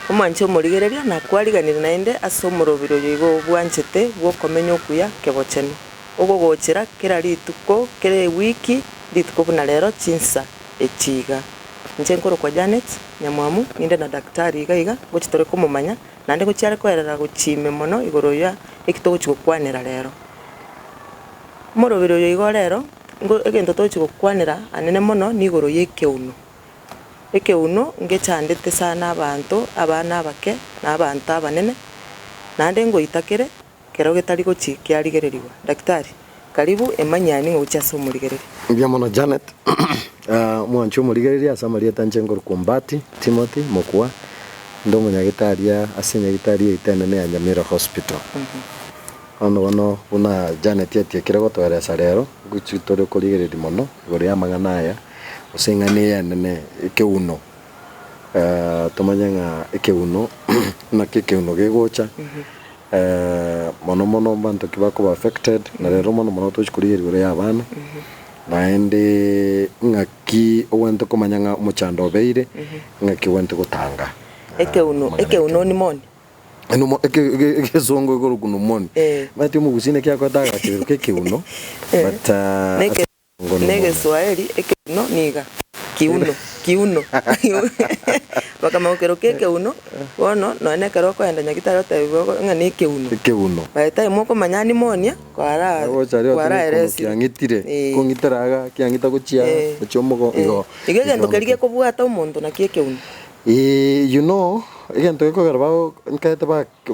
Omwancho morigereria na kwariganire naende ase omorobiro yoigo bwanchete bwokomenya okuya kebochenu ogogochera kera rituko kera wiki rituko buna rero chinsa echiga nche nkorokwa Janet Nyamwamu ninde na daktari iga gochitore komomanya nande gochiare koerera gochime mono igoro ya ekitogochigokwanera rero morobiro yoigo rero egento tochigokwanera anene mono ni igoro ya ekeuno ngechandete sana abantu abana abake na abantu abanene nande ngoitakere kero getari gochikia rigereriwa daktari karibu emanyani ngochasa omurigereri mbia mono Janet mwancho omurigereri asa marieta nchengor kumbati Timothy Mokwa ndo munyagitaria asinyagitaria itenene ya Nyamira Hospital ono una Janet yatie gotweresa rero guchitore kurigereri mono igoro ya magana usengane ya nene ekeuno tomanyanga ekeuno na kekeuno gegocha mono bantu kibako affected na rero mono tochikuriye igoro ya bana naende ngaki owento komanyanga muchando beire ngaki wento gutanga ekeuno ni moni eno ekesongo igoro kuno moni bati mugusine kyako taga kekeuno but nege Swahili ekeuno niga kiuno bakamaukero keuno wono no ene kero kwenda nyagitaro tabigo ngani keuno baita imoko manyani monia kwara eresi kyangitire kongitaraga kyangita gochia chomogo igo igegento kerige kubwata umuntu na keuno you know egento gekogera nkaete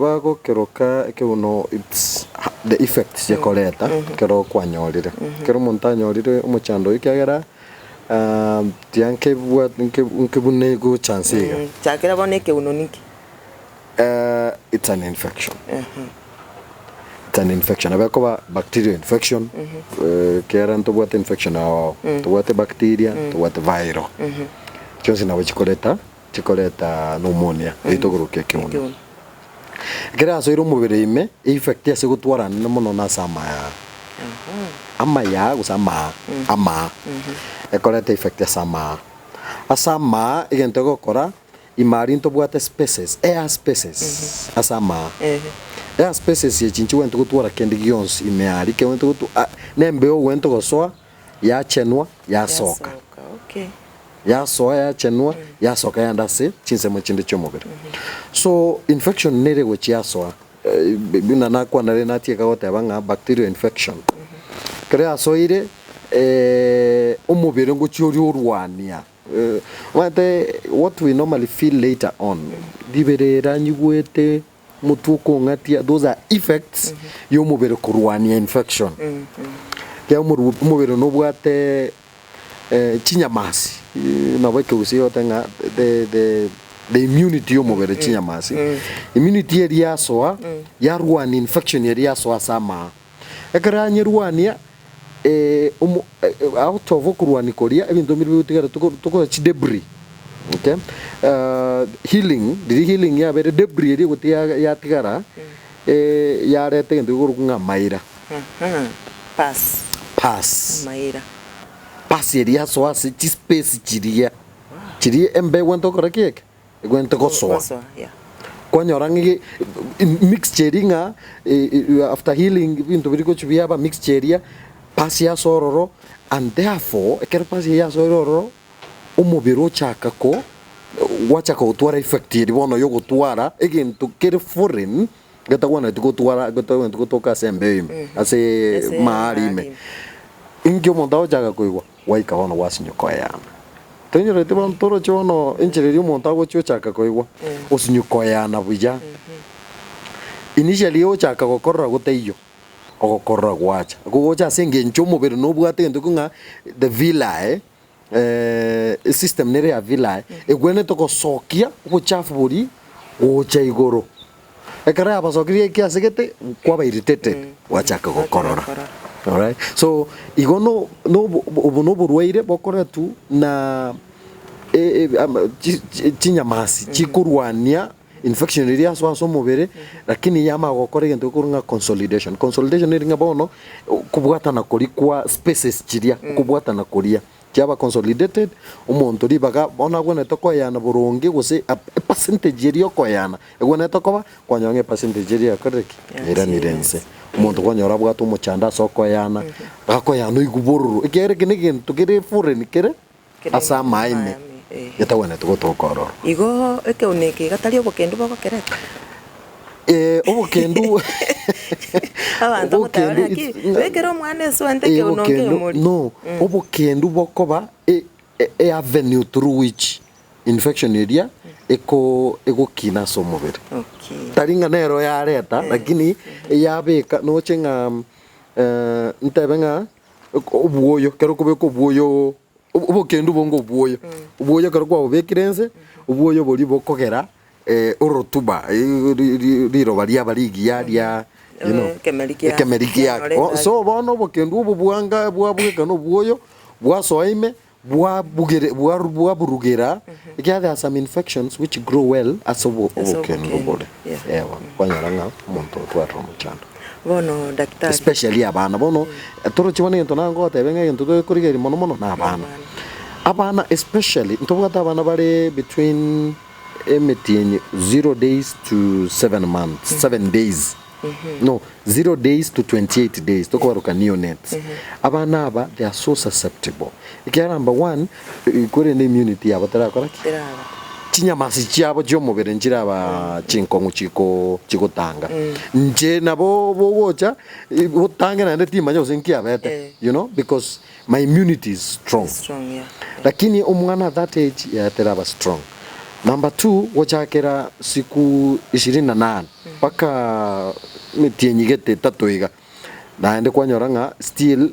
bago keroka keuno it's the effects ya koleta kero kwanyorire kero montanyorire umuchando ikyagera tianke bwa nke bunego chancega chakera bone keuno niki it's an infection it's an infection abakoba bacterial infection kera ntobwate infection ao tobwate bacteria tobwate viral chonse na chikoleta pneumonia itogoroke keuno kera so iro mubere ime effect ya segutwara na mono na sama ya usama ekoleta effect ya sama asama igento gokora imari ntobwate spaces air spaces asama air spaces ye chinchi wento gutwara kendi gions imeari ke wento gutu nembeo wento gosoa ya chenwa ya soka okay ya soa ya chenwa ya soka ya ndase chinse mchinde chomogere so infection nere gochi ya soa bina na kwa nare natie kagote banga bacterial infection krea soire umubere ngochiori urwania what we normally feel later on diberera nyugwete mutuko ngatia those are effects y'umubere kurwania infection kya umubere no bwate chinyamasi na bake usiyotenga the immunity y'umubere chinyamasi immunity yari yasoa yarwani infection yari yasoa sama ekaranye rwania out of kurwani koria ebintu miri bitigara tuko chi debris okay healing ya bere debris eri gutia ya tigara ya rete ndu gurukunga maira pass maira pass eri yasoa si space chiria embe wento korakiek gwento gosoa kwanyorangi mixture nga after healing bintu biriko chibiaba mixture ya pasi ya sororo and therefore ekero pasi ya sororo umubiro chaka ko wachaka utwara effect iri bono yo gutwara egintu kere foreign gatagwana tukutwara gatagwana tukutoka sembe ase maarime ingyo mondao chaka koigwa waika bono wasinyuko yana tenyere te bon toro chono inchiriri montago chaka koigwa osinyuko yana buja initially yo chaka gokorra guteiyo ogokorra gwacha gocha senge nchomo bero no bwate ndukunga the villi system nere ya villi egwene to gosokia ubuchafu buri gocha igoro ekara abasokirie kiasegete kwa bairiteted wachaka gokorora all right so igono no burwaire bokoratu na chinyamasi chikurwania infection iria so mubere lakini yama gokore gento kurunga consolidation iringa bono kubwatana kuri kwa spaces chiria kubwatana kuria kiaba consolidated umuntu ribaga bona gwene to koyana burungi guse percentage irio koyana egwene to koba kwanyonge percentage iria koreki ira nirense umuntu kwanyora bwatu muchanda so koyana gakoyana igubururu ikere kintu kiri foreign kire asa maime yatawene to gotokoro igo ekeuneke gatari obokendu bogokereta obokendu abantu mutara ki wekero mwana swante ke unonge muri no obokendu bokoba avenue through which infection area eko kina so mubere taringa nero ya reta lakini yabeka no chenga ntebenga obuoyo kero kubeko obuoyo obokendu bongo obuoyo kero kwa obekirense obuoyo boli bokogera orotuba riroba ria barigi ya kemerikia so bono bokendu obuanga bwabweka no buoyo bwasoime bwaburugera there are some infections which grow well as obokendu body kwanyaranga muntu twatro muchando bono daktari especially abana bono toro chibone into nango tebenga into kurigeri mono na abana especially ntobwata abana bare between 0 days to 7 months 7 days no 0 days to 28 days toko baruka neonates abana aba they are so susceptible ikera number 1 ikore immunity yabo tarakora chinyamasi cyabo cyo mubere njira ba chinkongu chikotanga nje nabo bogocha botange na ndeti manyo zinkia bete you know because my immunity is strong lakini omwana that age ya teraba strong. Number 2 wochakera siku 28 paka mitinyigete tatoiga naende kwanyoranga still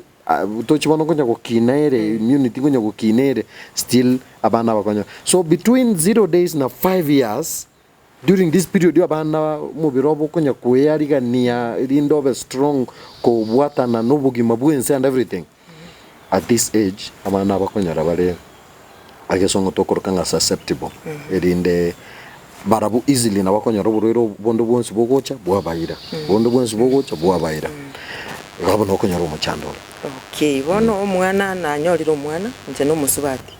tochibona kunya gukinere immunity kunya gukinere still abana bakonya so between 0 days na 5 years during this period abana mubirobo kunya kuyarigania rindobe strong ko bwatana no bugima bwense and everything at this age abana bakonyara bare agesongo tokorokanga susceptible erinde barabu easily na bakonyara burero bondo bwonsi bogocha bwabaira bondo bwonsi bogocha bwabaira gabo no konyara umuchandoro. Okay, bono omwana na nyoriro omwana nje no musubati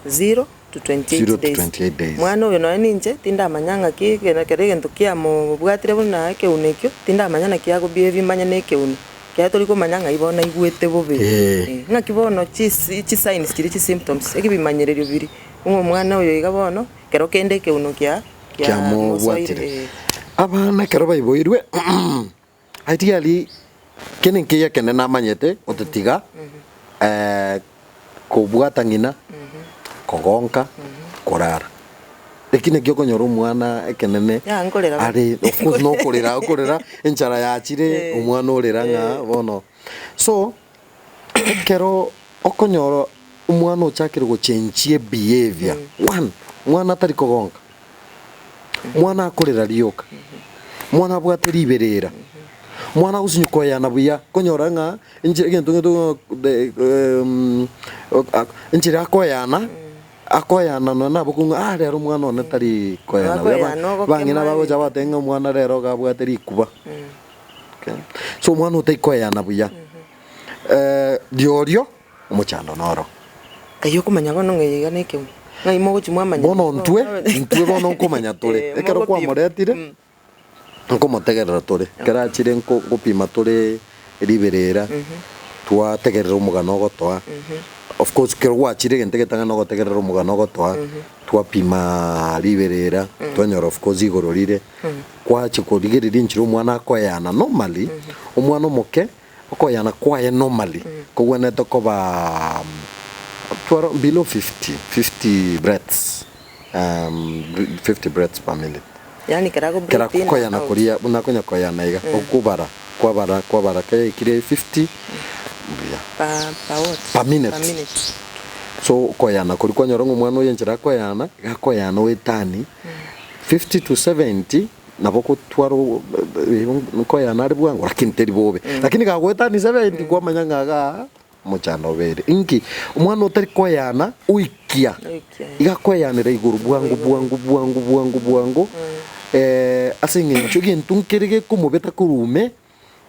0 to 28 days. Mwana uyo no ninje tinda amanyanga kigena kerege ntukia mu bwatire buna ke unekyo tinda amanyana kiago behave manya neke uni kya tori ko manyanga ibona igwete bobe ngakibono chi signs kiri chi symptoms ekibimanyererio biri mwana uyo igabono kero kende ke uno kya mu bwatire abana kero bayiboirwe ideally kenen kiya kenen amanyete otetiga kubwata ngina kogonka korara ekine kyo konyora omwana ekenene ari of course no korera enchara ya chire omwana oreranga bono so kero okonyora omwana ochakire go change behavior one mwana tari kogonka mwana akorera rioka mwana bwateri berera mwana usinyuko ya nabuya konyoranga injire gento injire akoyana no nabo kunga rero mwana one tari koyana bangina babo jabatenga mwana rero gabwateri kuba okay so mwana utai koyana buya diorio umuchando noro kayo kumanya gono ngeyiga neke ngai mogo chimwamanya bono ntwe bono kumanya tore ekero kwa moretire nkomotegerera tore kerachire ngopima tore riberera twategerera umugano gotwa of course kero gwachire gentegetanga no gotegerera umugano gotwa twapima riberera twanyora of course igororire kwache kurigirira inchiro umwana akoyana normally umwana omoke akoyana kwaye normally kogwene tokoba below 50 breaths 50 breaths per minute. Yani kerago breathing koyana kuria unakonya koyana iga okubara kwabara kaya ikire 50 per minute so koyana kuri kwanyorongo mwana yenjira koyana gakoyana wetani 50 to 70 naboko twaro koyana ari bwango lakini teri bobe lakini gagwetani 70 kwa manyanga ga muchano bere inki umwana utari koyana uikia igakoyanira iguru bwangu ase ng'encho gintu nkere kumubeta kurume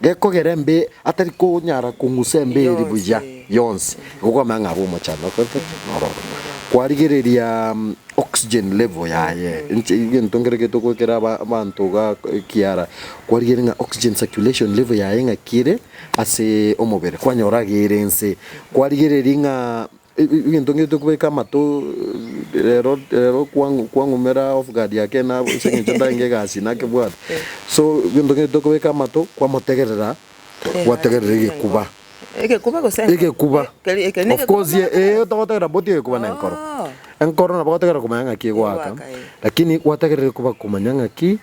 gekogera mbe atari kunyara kung'usa mbe eri buya yonse gukoma ng'abo omochando nororo kwarigereria oxygen level yaye gintu nkere getugwekera abantu ga kiara kwarigereria oxygen circulation level yaye ng'akire ase omobere kwanyora gerense kwarigereria ng'a gintu getugweka mato rero kwangumera off guard yake na sengencho ndange gasi nakebwata so gintu getugweka mato kwamotegerera gwategerera igikuba igikuba of course togotegerera boti igikuba na enkoro na bagotegerera kumanya ng'aki gwaka lakini gwategerera kuba kumanya ng'aki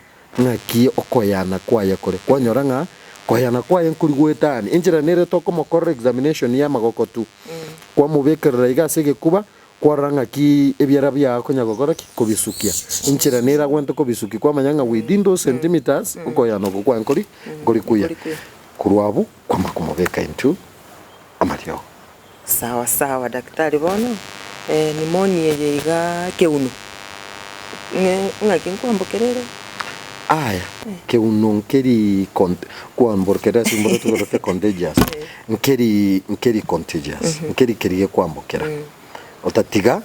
okoyana kwaye kore kwanyora ng'a koyana kwaye nkurigwetani injira nere tokomokorera examination ya magoko tu kwamubekerera igase igikuba kwarora ng'aki ebiara biago konyagokora kobisukia inchira nera gwento kobisuki kwamanya ng'a within those centimeters okoyana oko kwankori kuya kurwabu kwamba kumubeka into amario. Sawa sawa daktari bono pneumonia yeiga keuno ng'aki nkwambokerere aya keuno nkeri kwambokerera simboro tugoroke contagious nkeri contagious nkeri kerige kwambokera otatiga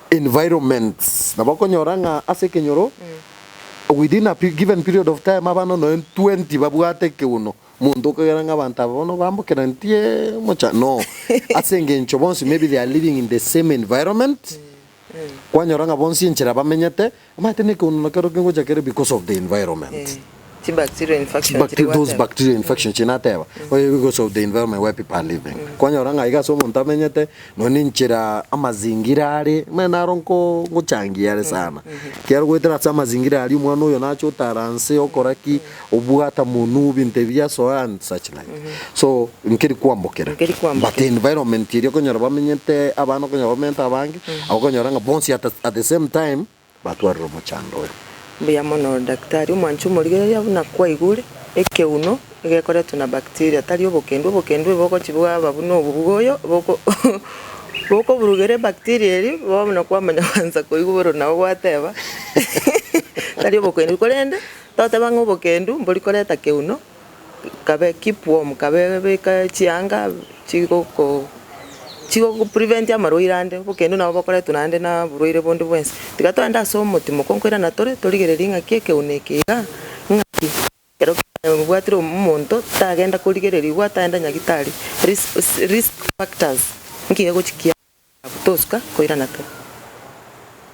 environments nabakonyora ng'a ase kenyoro within a given period of time abana no 20 babwate keuno mundu ukagera ng'abantu abono bambokera ntie mocha no ase ngencho bonsi maybe they are living in the same environment kwanyora ng'a bonsi nchira bamenyete amatene keuno nakero kengocha kere because of the environment bacterial infection those bacterial infections chinateba because of the environment where people are living kwanyora ng'a igaso omonto amenyete noni nchira amazingira ari mena ronko nguchangia ari sana kiaro gwetera sa amazingira ari mwana uyo nacho taranse okoraki obwata munu binte bya so and such like so nkiri kwambokera but the environment iri konyora bamenyete abana konyora bamenta abangi akonyora ng'a bonsi at the same time batwaro mochando buya mono daktari umwanchu murigeria buna kwa igure ekeuno egekoretwo na bacteria tari obokendu boko chibwa babuno obugoyo boko burugere bacteria eri babona kwamanya kwanza koiguboro nawo gwateba tari obokendu korende toteba ng'obokendu mbori koreta keuno kabe keep warm kabe beka chianga chigoko prevent amarwaire ande bokendu nabo bakoretwo nande na burwaire bondi bwensi tigatwenda ase omotimo konkwera na tore torigereria ng'aki ekeuneke iga ng'aki kero bwatire omonto tagenda korigereria gwataenda nyagitari risk factors nkiga gochikia butoska koira na tore.